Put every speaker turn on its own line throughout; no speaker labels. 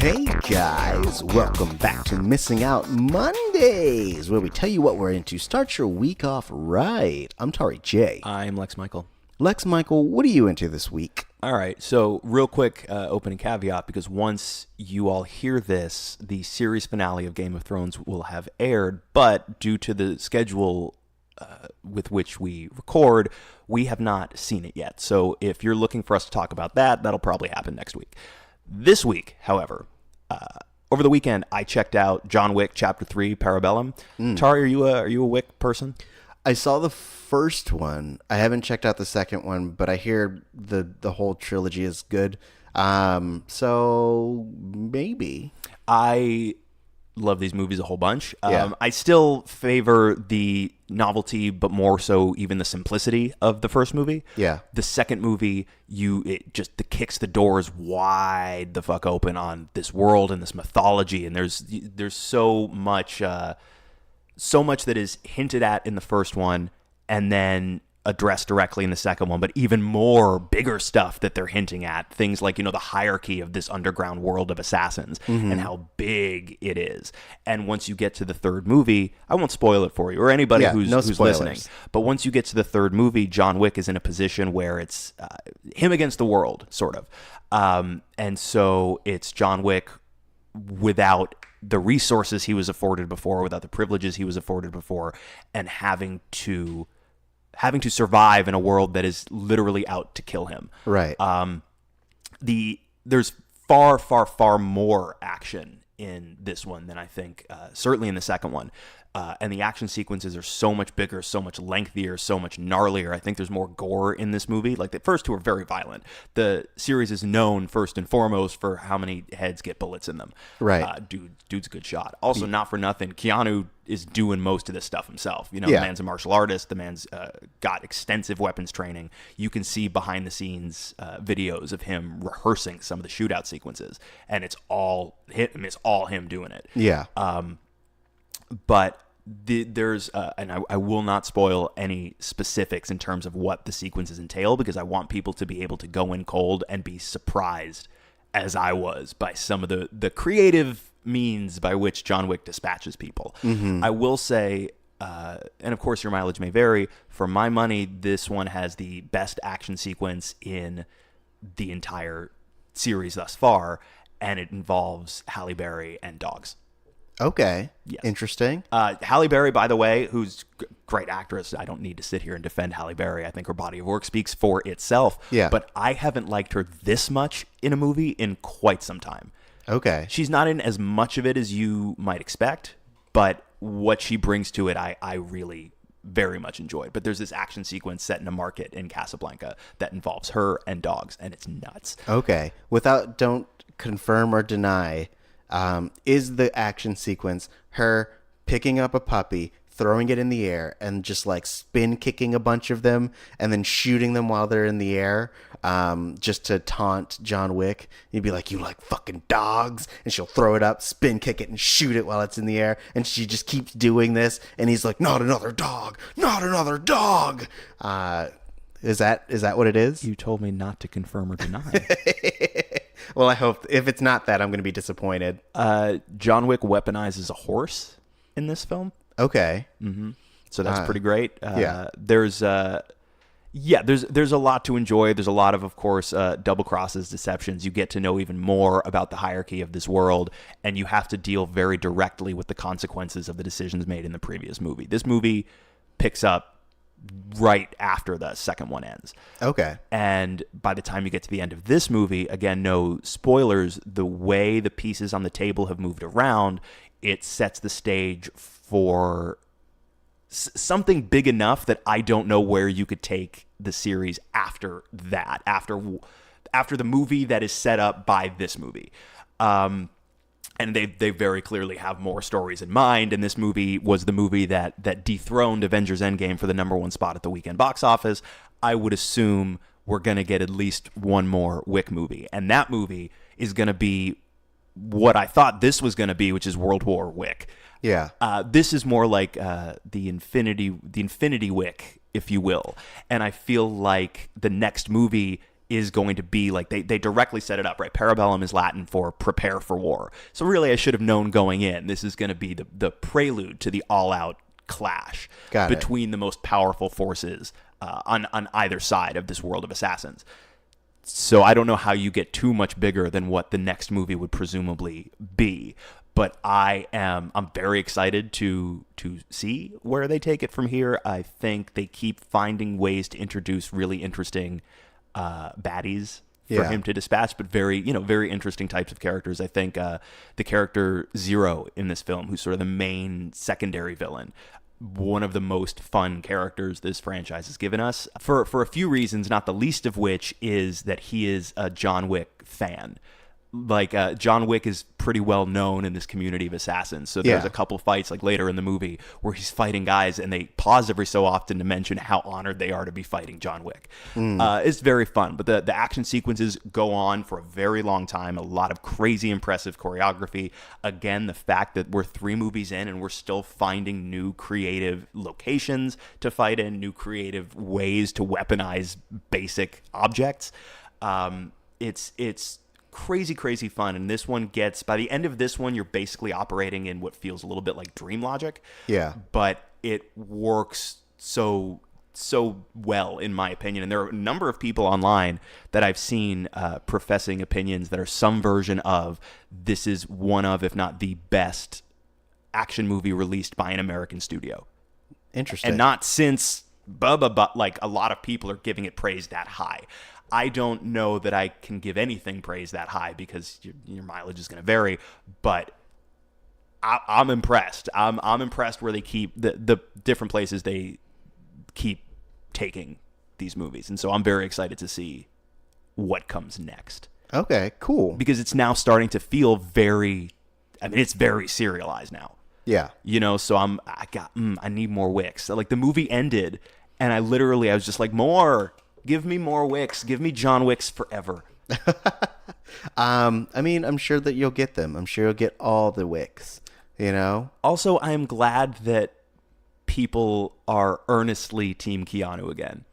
Hey guys, welcome back to Missing Out Mondays, where we tell you what we're into. Start your week off right. I'm Tauri Jay.
I'm Lex Michael.
Lex Michael, what are you into this week?
All right, so real quick opening caveat, because once you all hear this, the series finale of Game of Thrones will have aired, but due to the schedule with which we record, we have not seen it yet. So if you're looking for us to talk about that, that'll probably happen next week. This week, however, over the weekend, I checked out John Wick Chapter 3, Parabellum. Tari, are you a Wick person?
I saw the first one. I haven't checked out the second one, but I hear the whole trilogy is good. So maybe.
I love these movies a whole bunch.
Yeah.
I still favor the novelty, but more so even the simplicity of the first movie.
Yeah.
The second movie, it just kicks the doors wide the fuck open on this world and this mythology, and there's so much that is hinted at in the first one and then addressed directly in the second one, but even more bigger stuff that they're hinting at. Things like, the hierarchy of this underground world of assassins and how big it is. And once you get to the third movie, I won't spoil it for you or anybody who's listening, but once you get to the third movie, John Wick is in a position where it's him against the world, sort of. And so it's John Wick without the resources he was afforded before, without the privileges he was afforded before, and having to survive in a world that is literally out to kill him.
Right.
There's far, far, far more action in this one than I think, certainly in the second one. And the action sequences are so much bigger, so much lengthier, so much gnarlier. I think there's more gore in this movie. Like, the first two are very violent. The series is known first and foremost for how many heads get bullets in them.
Right.
Dude's a good shot. Also, not for nothing, Keanu is doing most of this stuff himself. The
Yeah.
man's a martial artist. The man's got extensive weapons training. You can see behind the scenes videos of him rehearsing some of the shootout sequences, and it's all him doing it.
Yeah.
But there's and I will not spoil any specifics in terms of what the sequences entail, because I want people to be able to go in cold and be surprised, as I was, by some of the creative means by which John Wick dispatches people. I will say, and of course your mileage may vary, for my money, this one has the best action sequence in the entire series thus far, and it involves Halle Berry and dogs.
Okay.
Yes.
Interesting.
Halle Berry, by the way, who's a great actress. I don't need to sit here and defend Halle Berry. I think her body of work speaks for itself.
Yeah.
But I haven't liked her this much in a movie in quite some time.
Okay.
She's not in as much of it as you might expect, but what she brings to it, I really very much enjoyed. But there's this action sequence set in a market in Casablanca that involves her and dogs, and it's nuts.
Okay. Don't confirm or deny, is the action sequence her picking up a puppy, throwing it in the air, and just like spin kicking a bunch of them and then shooting them while they're in the air, just to taunt John Wick? He'd be like, "You like fucking dogs?" And she'll throw it up, spin kick it, and shoot it while it's in the air. And she just keeps doing this. And he's like, "Not another dog, not another dog." Is that what it is?
You told me not to confirm or deny.
Well, I hope if it's not that, I'm going to be disappointed.
John Wick weaponizes a horse in this film.
Okay.
So that's pretty great.
Yeah.
There's a lot to enjoy. There's a lot of course, double crosses, deceptions. You get to know even more about the hierarchy of this world, and you have to deal very directly with the consequences of the decisions made in the previous movie. This movie picks up right after the second one ends.
Okay.
And by the time you get to the end of this movie, again, no spoilers, the way the pieces on the table have moved around, it sets the stage for something big enough that I don't know where you could take the series after that, after the movie that is set up by this movie. And they very clearly have more stories in mind, and this movie was the movie that dethroned Avengers Endgame for the #1 spot at the weekend box office. I would assume we're going to get at least one more Wick movie, and that movie is going to be what I thought this was going to be, which is World War Wick.
Yeah.
This is more like the Infinity Wick, if you will. And I feel like the next movie is going to be like, they directly set it up, right? Parabellum is Latin for prepare for war. So really, I should have known going in, this is going to be the prelude to the all-out clash between the most powerful forces on either side of this world of assassins. So I don't know how you get too much bigger than what the next movie would presumably be. But I'm very excited to see where they take it from here. I think they keep finding ways to introduce really interesting baddies for him to dispatch, but very interesting types of characters. I think the character Zero in this film, who's sort of the main secondary villain, one of the most fun characters this franchise has given us for a few reasons, not the least of which is that he is a John Wick fan. Like John Wick is pretty well known in this community of assassins. So there's a couple fights like later in the movie where he's fighting guys and they pause every so often to mention how honored they are to be fighting John Wick. It's very fun, but the action sequences go on for a very long time. A lot of crazy impressive choreography. Again, the fact that we're 3 movies in and we're still finding new creative locations to fight in, new creative ways to weaponize basic objects. It's crazy fun, and this one gets, by the end of this one, you're basically operating in what feels a little bit like dream logic, but it works so well, in my opinion. And there are a number of people online that I've seen professing opinions that are some version of, this is one of, if not the best action movie released by an American studio.
Interesting.
And not since Bubba, but like a lot of people are giving it praise that high. I don't know that I can give anything praise that high because your mileage is going to vary, but I'm impressed. I'm impressed where they keep the different places they keep taking these movies. And so I'm very excited to see what comes next.
Okay, cool.
Because it's now starting to feel it's very serialized now.
Yeah.
So I need more Wicks. Like the movie ended and I was just like, more. Give me more Wicks. Give me John Wicks forever.
I'm sure that you'll get them. I'm sure you'll get all the Wicks,
Also, I'm glad that people are earnestly Team Keanu again.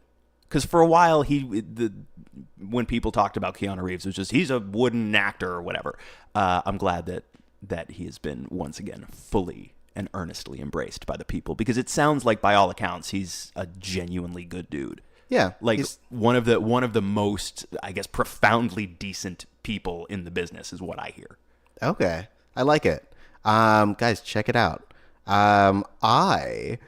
Because for a while, when people talked about Keanu Reeves, it was just, he's a wooden actor or whatever. I'm glad that he has been, once again, fully and earnestly embraced by the people. Because it sounds like, by all accounts, he's a genuinely good dude.
Yeah,
like one of the most, I guess, profoundly decent people in the business is what I hear.
Okay, I like it. Guys, check it out. I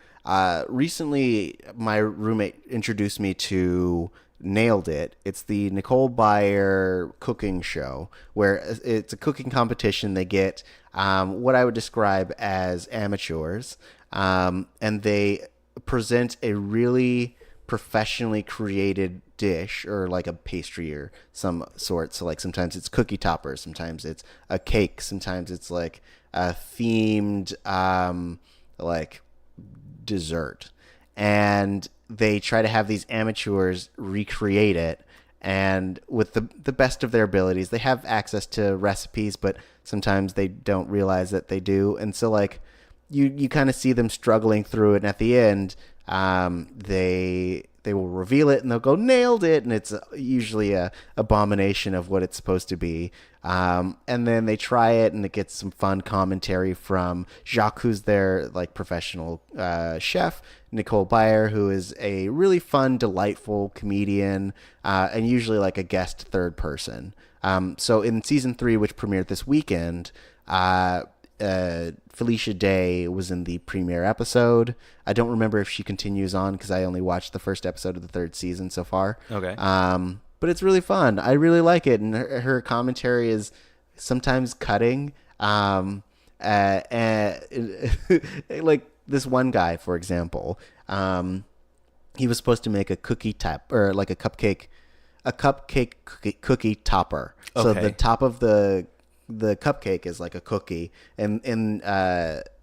recently, my roommate introduced me to Nailed It. It's the Nicole Byer cooking show where it's a cooking competition. They get what I would describe as amateurs, and they present a really professionally created dish or like a pastry or some sort. So like sometimes it's cookie toppers, sometimes it's a cake, sometimes it's like a themed like dessert. And they try to have these amateurs recreate it, and with the best of their abilities. They have access to recipes, but sometimes they don't realize that they do. And so like you kind of see them struggling through it, and at the end they will reveal it and they'll go, nailed it, and it's usually a abomination of what it's supposed to be. And then they try it and it gets some fun commentary from Jacques, who's their like professional chef, Nicole Byer, who is a really fun, delightful comedian, and usually like a guest third person. So in season 3, which premiered this weekend, Felicia Day was in the premiere episode. I don't remember if she continues on because I only watched the first episode of the 3rd season so far.
Okay.
But it's really fun. I really like it, and her commentary is sometimes cutting. And like this one guy, for example, he was supposed to make a cookie top or like a cupcake cookie topper. So
Okay.
the top of the cupcake is like a cookie, and in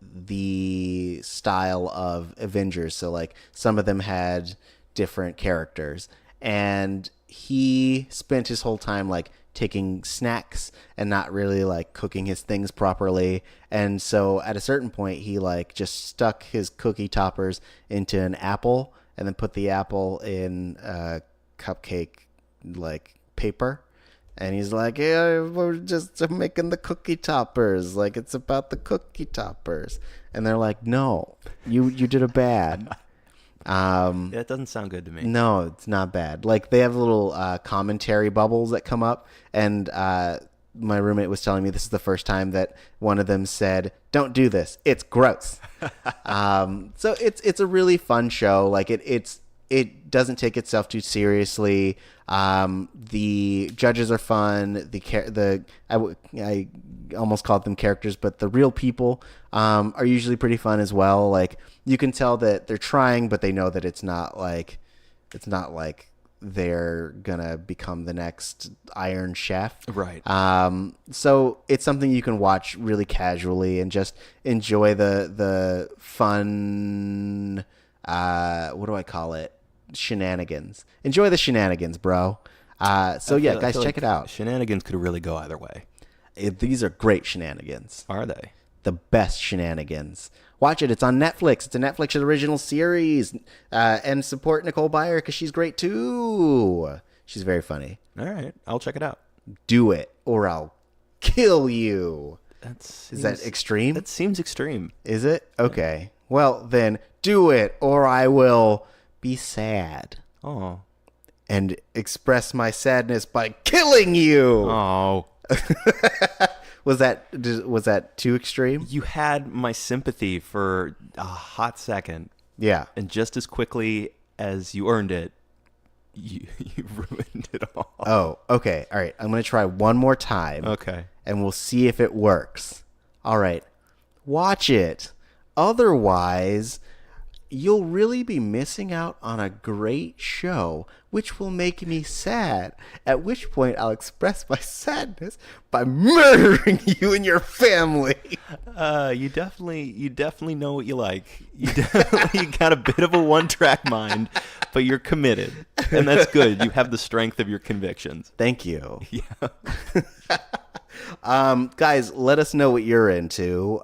the style of Avengers. So like some of them had different characters, and he spent his whole time like taking snacks and not really like cooking his things properly. And so at a certain point he like just stuck his cookie toppers into an apple and then put the apple in a cupcake like paper. And he's like, yeah, we're just making the cookie toppers. Like, it's about the cookie toppers. And they're like, no, you did a bad.
That doesn't sound good to me.
No, it's not bad. Like, they have little commentary bubbles that come up. And my roommate was telling me this is the first time that one of them said, don't do this. It's gross. So it's a really fun show. Like, it doesn't take itself too seriously. The judges are fun. I almost called them characters, but the real people are usually pretty fun as well. Like, you can tell that they're trying, but they know that it's not like they're gonna become the next Iron Chef.
Right.
So it's something you can watch really casually and just enjoy the fun. What do I call it? Shenanigans. Enjoy the shenanigans, bro. So yeah, guys, check it out.
Shenanigans could really go either way.
These are great shenanigans.
Are they?
The best shenanigans. Watch it. It's on Netflix. It's a Netflix original series. And support Nicole Byer because she's great too. She's very funny.
All right, I'll check it out.
Do it or I'll kill you. Is that extreme?
That seems extreme.
Is it? Okay. Well, then do it or I will be sad.
Oh.
And express my sadness by killing you.
Oh.
Was that too extreme?
You had my sympathy for a hot second.
Yeah.
And just as quickly as you earned it, you ruined it all.
Oh, okay. All right. I'm going to try one more time.
Okay.
And we'll see if it works. All right. Watch it. Otherwise, you'll really be missing out on a great show, which will make me sad, at which point I'll express my sadness by murdering you and your family.
You definitely know what you like. You definitely got a bit of a one-track mind, but you're committed, and that's good. You have the strength of your convictions.
Thank you.
Yeah.
Guys, let us know what you're into.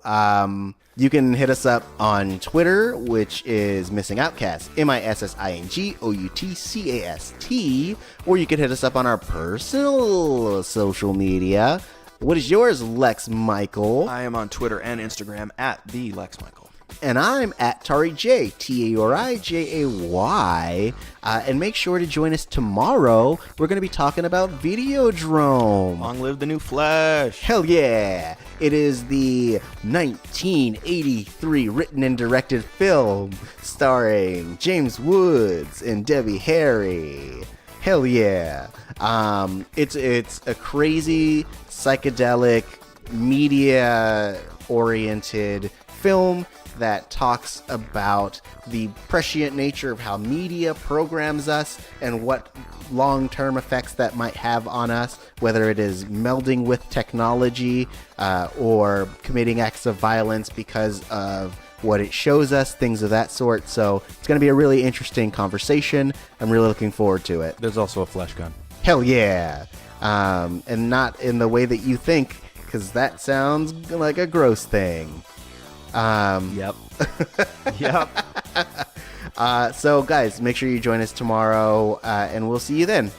You can hit us up on Twitter, which is Missing Outcast, MissingOutcast, or you can hit us up on our personal social media. What is yours, Lex Michael?
I am on Twitter and Instagram at the Lex Michael.
And I'm at Tauri Jay, TAURIJAY. And make sure to join us tomorrow. We're going to be talking about Videodrome.
Long live the new Flash.
Hell yeah. It is the 1983 written and directed film starring James Woods and Debbie Harry. Hell yeah. It's a crazy, psychedelic, media-oriented film that talks about the prescient nature of how media programs us and what long-term effects that might have on us, whether it is melding with technology or committing acts of violence because of what it shows us, things of that sort. So it's going to be a really interesting conversation. I'm really looking forward to it.
There's also a flash gun.
Hell yeah. And not in the way that you think, because that sounds like a gross thing.
Yep. Yep.
So guys, make sure you join us tomorrow, and we'll see you then.